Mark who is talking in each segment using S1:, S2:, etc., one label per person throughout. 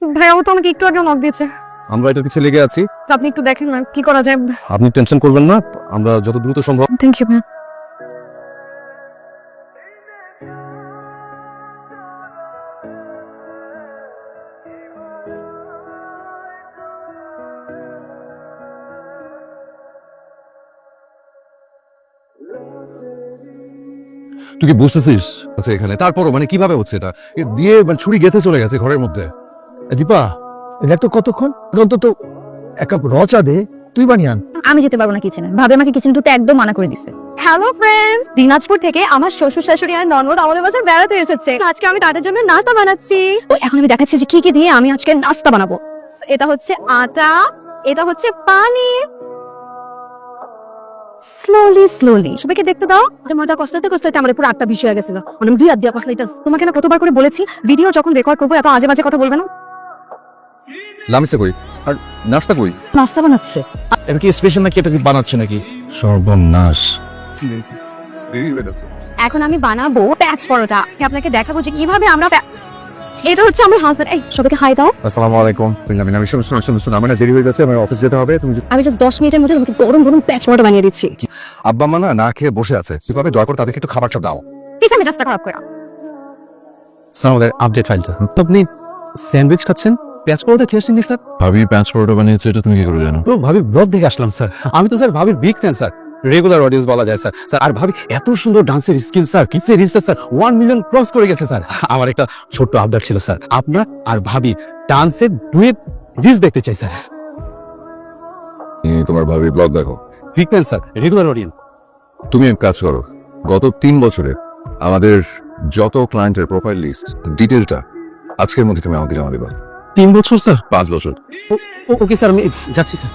S1: ভাইয়া ও তো আমাকে একটু আগে নক দিয়েছে।
S2: আমরা এটা কিছু লেগে আছি,
S1: তো আপনি একটু দেখেন না কি করা যায়।
S2: আপনি টেনশন করবেন না, আমরা যত দ্রুত সম্ভব।
S1: থ্যাংক ইউ ভাইয়া।
S2: তুই কি বুঝতেছিস আচ্ছা এখানে তারপরও মানে কিভাবে হচ্ছে এটা এ দিয়ে মানে ছুরি গেঁথে চলে গেছে ঘরের মধ্যে।
S3: দীপা এটা তো কতক্ষণ অন্তত এক কাপ রচা দে, তুই বানিয়ে আন।
S4: আমি যেতে পারবো না কিচেনে, ভাবে আমাকে কিচেন টুতে একদম মানা করে দিছে।
S1: হ্যালো ফ্রেন্ডস, দিনাজপুর থেকে আমার শ্বশুর শাশুড়ি আর ননদ আমাদের বাসায় বেড়াতে এসেছে। আজকে আমি তাদের জন্য নাস্তা বানাচ্ছি।
S4: ও এখন আমি দেখাচ্ছি যে কি কি দিয়ে আমি আজকে নাস্তা বানাবো।
S1: এটা হচ্ছে আটা, এটা হচ্ছে পানি।
S4: স্লোলি স্লোলি
S1: সবাইকে দেখতে দাও। আরে মজা কষতে কষতে আমার পুরো আটটা বিষয় হয়ে গেছিল। মানে দুই হাত দিয়া কষলাইটা। তোমাকে না কতবার করে বলেছি ভিডিও যখন রেকর্ড করবো এত আজে বাজে কথা বলবে না।
S2: লামিসা কই আর নাস্তা কই?
S4: নাস্তা বানাচ্ছে।
S3: এটা কি স্পেশাল নাকি এটা কি বানাচ্ছে নাকি?
S2: সর্বনাশ।
S1: এখন আমি বানাবো প্যাচ পরোটা। আপনাকে দেখাবো যে কিভাবে আমরা এটা হচ্ছে আমার হাজবেন্ড। এই সবাইকে হাই দাও।
S2: আসসালামু আলাইকুম। আমি শুনুন আমার না দেরি হয়ে যাচ্ছে, আমার অফিস যেতে হবে। তুমি
S1: আমি জাস্ট 10 মিনিটের মধ্যে তোমাকে গরম গরম প্যাচ পরোটা বানিয়ে দিচ্ছি।
S2: আব্বা মা না খেয়ে বসে আছে, কিভাবে দয়া করে তাদেরকে একটু খাবার দাও।
S1: ঠিক আছে, জাস্ট খারাপ করে।
S3: আমাদের আপডেট ফাইলটা আপনি স্যান্ডউইচ খাচ্ছেন, পেঁয়াজ পরোটা খেয়েছেন নি স্যার?
S2: ভাবি প্যাঁচ পরোটা বানিয়েছে, এটা তুমি কি করে জানো?
S3: তো ভাবি ব্লগ দেখে আসলাম স্যার। আমি তো স্যার ভাবির big fan sir, regular audience বলা যায় স্যার। স্যার আর ভাবি এত সুন্দর ডান্সের স্কিল স্যার, কিসে রিসার্চ স্যার 1 মিলিয়ন ক্রস করে গেছে স্যার। আমার একটা ছোট্ট আবদার ছিল স্যার, আপনার আর ভাবি ডান্সের ডুয়েট রিলস দেখতে চাই স্যার।
S2: তোমার ভাবি ব্লগ দেখো?
S3: Big fan sir, regular audience.
S2: তুমি এক কাজ করো, গত 3 বছরে আমাদের যত ক্লায়েন্টের প্রোফাইল লিস্ট ডিটেলটা আজকের মধ্যে তুমি আমাকে জমা দেবা।
S3: 3 বছর স্যার?
S2: 5 বছর।
S3: ওকে স্যার, আমি যাচ্ছি স্যার।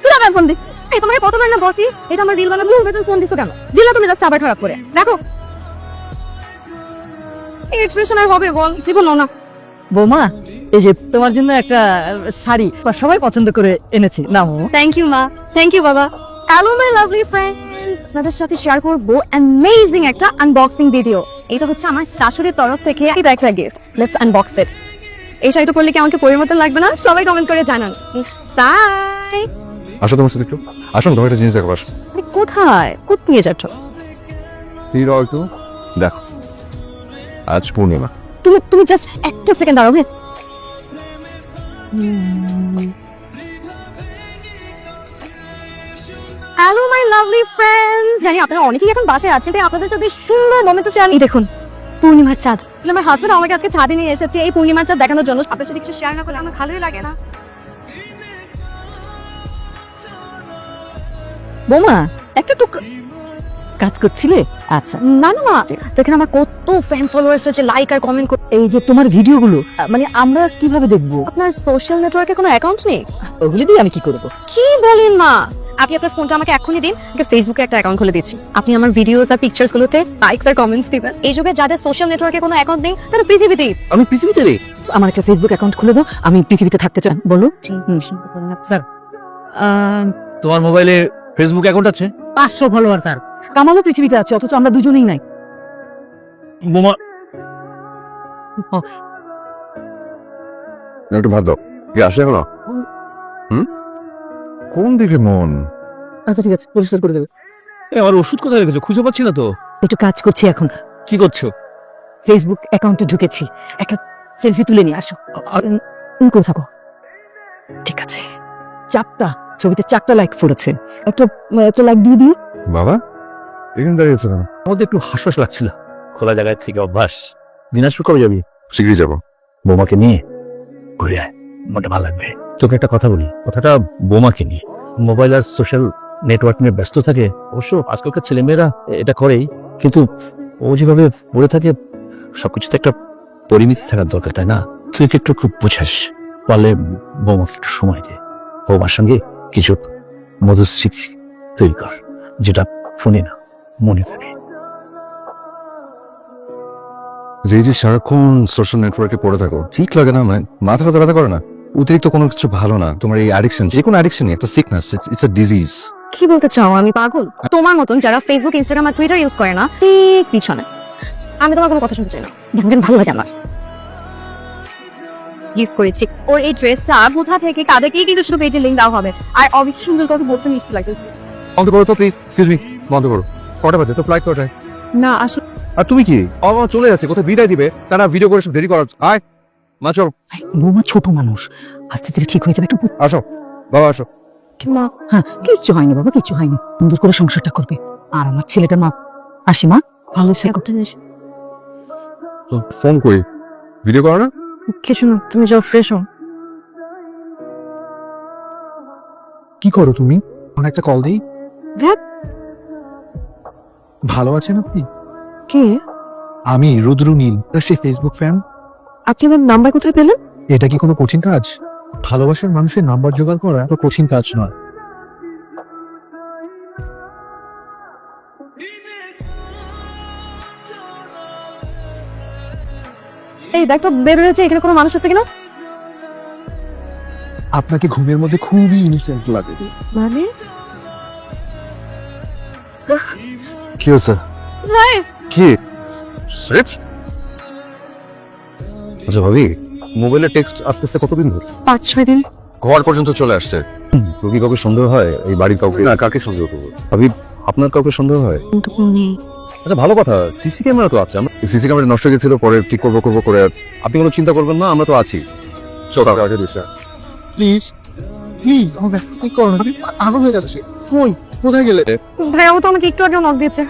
S1: তুই ফোন দিস। এই তোমাকে কতবার না বলছি এটা আমার রিল বানাবো, তুমি ফোন দিছো কেন? দিলা তুমি জাস্ট আবার খারাপ করে। দেখো এই এক্সপ্রেশন আর হবে বল? জীবন না।
S5: বৌমা, এই যে তোমার জন্য একটা শাড়ি সবাই পছন্দ করে এনেছি, নাও।
S1: থ্যাংক ইউ মা, থ্যাংক ইউ বাবা। হ্যালো মাই লাভলি ফ্রেন্ডস, আপনাদের সাথে শেয়ার করবো অ্যামেজিং একটা আনবক্সিং ভিডিও। এটা হচ্ছে আমার শাশুড়ির তরফ থেকে এটা একটা গিফট। লেটস আনবক্স ইট। এই শাড়িটা পরলে কি আমাকে পরির মতো লাগবে না? সবাই কমেন্ট করে জানান। বাই।
S2: আসো তোমার সাথে একটু আসুন, তোমার একটা জিনিস দেখো। আসো।
S1: আরে কোথায় নিয়ে যাচ্ছ?
S2: স্থির হও একটু, দেখো আজ পূর্ণিমা।
S1: তুমি জাস্ট একটা সেকেন্ড দাঁড়াও। হ্যালো মাই লাভলি ফ্রেন্ডস, জানি আপনারা অনেকেই এখন বাসায় আছেন, তাই আপনাদের সাথে সুন্দর মোমেন্ট শেয়ার। এই দেখুন পূর্ণিমার চাঁদ। আমার হাজবেন্ড আমাকে আজকে ছাদে নিয়ে এসেছে এই পূর্ণিমার চাঁদ দেখানোর জন্য। আপনার সাথে কিছু শেয়ার না করলে আমার ভালোই লাগে না।
S5: বৌমা, একটা টুকরো কাজ করছিলে? আচ্ছা,
S1: না না মা, দেখেন আমার কত ফ্যান ফলোয়ার্স আছে, লাইক আর কমেন্ট করে।
S5: এই যে তোমার ভিডিওগুলো মানে আমরা কিভাবে দেখবো?
S1: আপনার সোশ্যাল নেটওয়ার্কে কোনো অ্যাকাউন্ট নেই?
S5: ওগুলি দিয়ে আমি কি করবো?
S1: কি বলেন মা? আপনি আপনার ফোনটা আমাকে এখনই দিন, ফেসবুকে একটা অ্যাকাউন্ট খুলে দিচ্ছি। আপনি আমার ভিডিওস আর পিকচার্স গুলোতে লাইকস আর কমেন্টস দিবেন। এই যুগে যাদের সোশ্যাল নেটওয়ার্কে কোনো অ্যাকাউন্ট নেই তারা পৃথিবীতে।
S5: আমি পৃথিবীতে রে, আমার একটা ফেসবুক অ্যাকাউন্ট খুলে দাও, আমি পৃথিবীতে থাকতে চাই। বলো।
S3: স্যার, তোমার মোবাইলে ফেসবুক অ্যাকাউন্ট আছে?
S5: 500 ফলোয়ার স্যার। কামালও পৃথিবীতে আছে, অথচ আমরা দুজনেই নাই।
S3: বোমা,
S2: একটু ভাত দাও। কি আসে এখন? কোন দিকে মন?
S5: আচ্ছা ঠিক আছে, পরিষ্কার করে দেবে।
S3: আমার ওষুধ কোথায় রেখেছো? খুঁজে পাচ্ছি না তো।
S5: একটু কাজ করছি এখন।
S3: কি করছো?
S5: ফেসবুক অ্যাকাউন্টে ঢুকেছি, একটা সেলফি তুলে নিয়ে আসো। তুমি কোথাও থাকো। ঠিক আছে। ছবিতে 4টা লাইক পড়েছে, একটা লাইক দিয়ে দিও।
S2: বাবা এখানে দাঁড়িয়েছে কেন?
S3: আমাদের একটু হাসপাস লাগছিল, খোলা জায়গায় থেকে অভ্যাস। দিনাজপুর কবে যাবি?
S2: শীঘ্রই যাবো।
S3: বোমাকে নিয়ে ঘুরে আয়, মনটা ভালো লাগবে। তোকে একটা কথা বলি, কথাটা বোমাকে নিয়ে। মোবাইল আর সোশ্যাল নেটওয়ার্ক নিয়ে ব্যস্ত থাকে, অবশ্য আজকালকার ছেলেমেয়েরা এটা করেই, কিন্তু ও যেভাবে পড়ে থাকে সবকিছুতে একটা পরিমিতি থাকার দরকার, তাই না? তুই একটু খুব বোঝাস, পারলে বৌমাকে একটু সময় দে, বৌমার সঙ্গে কিছু মধুর স্মৃতি তৈরি কর, যেটা ফোনে না মনে থাকে।
S2: যে সারাক্ষণ সোশ্যাল নেটওয়ার্কে পড়ে থাকো, ঠিক লাগে না? মানে মাথা ব্যথা করে না? অতিরিক্ত কোনো কিছু ভালো না। তোমার এই অ্যাডিকশন, যে কোনো অ্যাডিকশনই একটা সিকনেস, ইটস আ ডিজিজ।
S1: কি বলতে চাও আমি পাগল? তোমার মতন যারা ফেসবুক, ইনস্টাগ্রাম আর টুইটার ইউজ করে না, ঠিক পিছনে। আমি তোমার কোনো কথা শুনতে চাই না।
S4: গান ভালো লাগে আমার।
S1: গিফট করেছি ওর এই ড্রেসটা কোথা থেকে কাদেরকে কিন্তু শুধু পেজে লিঙ্ক দেওয়া হবে। আর অনেক সুন্দর করে বলতে মিষ্টি লাগতেছে।
S2: বন্ধ করো তো প্লিজ, এক্সকিউজ মি, বন্ধ করো। কটা বাজে তো? ফ্লাইট কটায়?
S1: না আসলে
S2: আর তুমি কি চলে যাচ্ছে, কোথায় বিদায় দিবে? তারা ভিডিও করে সব দেরি করার। আয় মা, চল।
S5: বৌমা ছোট মানুষ, আস্তে ধীরে ঠিক হয়ে যাবে। একটু
S2: আসো বাবা, আসো।
S1: মা
S5: হ্যাঁ, কিচ্ছু হয়নি বাবা, কিচ্ছু হয়নি। সুন্দর করে সংসারটা করবে। আর আমার ছেলেটা মা, আসি মা, ভালো ছেলে।
S2: ফোন করি, ভিডিও করো না?
S1: কিছু না, তুমি যাও ফ্রেশ হও।
S6: কি করো তুমি? আমার একটা কল দিই।
S1: ধ্যাৎ।
S6: ভালো আছেন আপনি?
S1: কে?
S6: আমি রুদ্র নীল, সেই ফেসবুক ফ্যান।
S1: আপনি আমার নাম্বার কোথায় পেলেন?
S6: এটা কি কোনো কঠিন কাজ? ভালোবাসার মানুষের নাম্বার জোগাড় করা এত কঠিন কাজ নয়।
S1: এই দেখ তো বের হয়েছে, এখানে কোনো মানুষ আছে কিনা?
S6: আপনাকে ঘুমের মধ্যে খুবই ইনোসেন্ট লাগে।
S1: মানে
S2: কি হয়েছে?
S1: যাই
S2: কি আচ্ছা ভাবি, মোবাইলে টেক্সট আসতেছে কতদিন ধরে?
S1: 5-6 দিন।
S2: ঘর পর্যন্ত চলে আসছে। রোগী কাউকে সন্দেহ হয়? এই বাড়ির কাউকে? না, কাকে সন্দেহ করবো ভাবি? আপনার কাউকে সন্দেহ হয়? আচ্ছা ভালো কথা, সিসি ক্যামেরা তো আছে। আমরা সিসি ক্যামেরা নষ্ট হয়ে গেছিল, পরে ঠিক করবো করে। আপনি কোনো চিন্তা করবেন না, আমরা তো আছি। চল কাউকে দিস না
S6: প্লিজ প্লিজ, আমার ব্যস্ত করো না, আমি পাগল হয়ে যাচ্ছি। কই, কোথায় গেলে?
S1: ভাইয়া ও তো আমাকে একটু আগে নক দিয়েছে।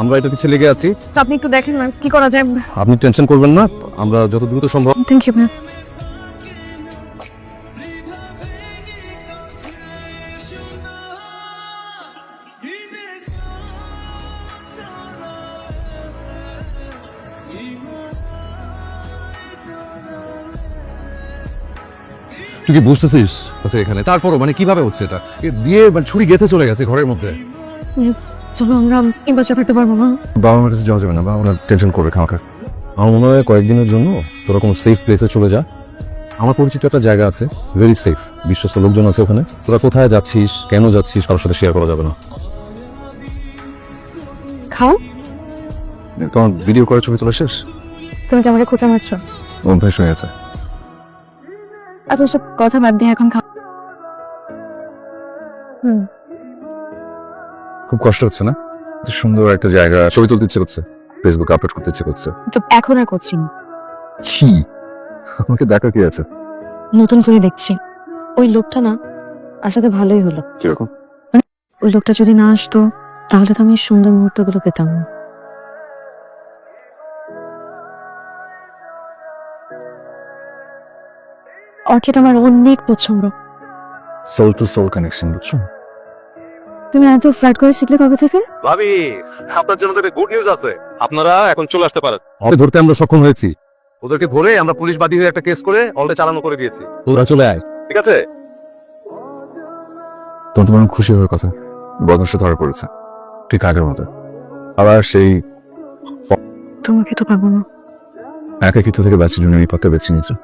S2: আমরা এটা পিছিয়ে লেগে আছি।
S1: তো আপনি একটু দেখেন না কি করা যায়।
S2: আপনি টেনশন করবেন না, আমরা যত দ্রুত সম্ভব।
S1: থ্যাংক ইউ ভাইয়া।
S2: তুই কি বুঝতেছিস আচ্ছা এখানে? তারপরও মানে কিভাবে হচ্ছে এটা? এ দিয়ে মানে ছুরি গেঁথে চলে গেছে ঘরের মধ্যে।
S1: চলো আমরা এই বাসা থাকতে পারবো না।
S2: বাবা মার কাছে যাওয়া যাবে না, বাবা ওরা টেনশন করবে খামাখা। আমার মনে হয় কয়েকদিনের জন্য তোরা কোনো সেফ প্লেসে চলে যা। আমার পরিচিত একটা জায়গা আছে, ভেরি সেফ, বিশ্বস্ত লোকজন আছে ওখানে। তোরা কোথায় যাচ্ছিস, কেন যাচ্ছিস, কারোর সাথে শেয়ার করা যাবে না।
S1: খাও।
S2: তোমার ভিডিও করে ছবি তোলা শেষ?
S1: তুমি কি আমাকে খোঁচা মারছো?
S2: অভ্যাস হয়ে গেছে।
S1: এত সব কথা বাদ দিয়ে এখন খাও।
S2: খুব কষ্ট হচ্ছে না? এত সুন্দর একটা জায়গা, ছবি তুলতে ইচ্ছে করছে, ফেসবুকে আপলোড করতে ইচ্ছে করছে।
S1: তো এখন আর করছি না।
S2: কি আমাকে দেখার কি আছে?
S1: নতুন করে দেখছি। ওই লোকটা না আসলে ভালোই হলো।
S2: কিরকম?
S1: ওই লোকটা যদি না আসতো তাহলে তো আমি সুন্দর মুহূর্তগুলো পেতাম না। অর্কিড আমার অনেক পছন্দ।
S2: সোল টু সোল কানেকশন, বুঝছো?
S1: তুমি এত ফ্ল্যাট করে শিখলে কবে থেকে?
S7: ভাবি, আপনার জন্য তো একটা গুড নিউজ আছে। আপনারা এখন চলে আসতে পারেন।
S2: ওদের ধরতে আমরা সক্ষম হয়েছি।
S7: ওদেরকে ধরে আমরা পুলিশ বাদী হয়ে একটা কেস করে অলরেডি চালানো করে দিয়েছি।
S2: তোরা চলে আয়।
S7: ঠিক আছে?
S2: তোমার খুশি হওয়ার কথা, বদমাসটা ধরা পড়েছে ঠিক আগের মতো। আবার সেই
S1: তোমাকে তো পাবো না।
S2: একাকিত্ব থেকে বাঁচার জন্য এই পথটা বেছে নিয়েছো।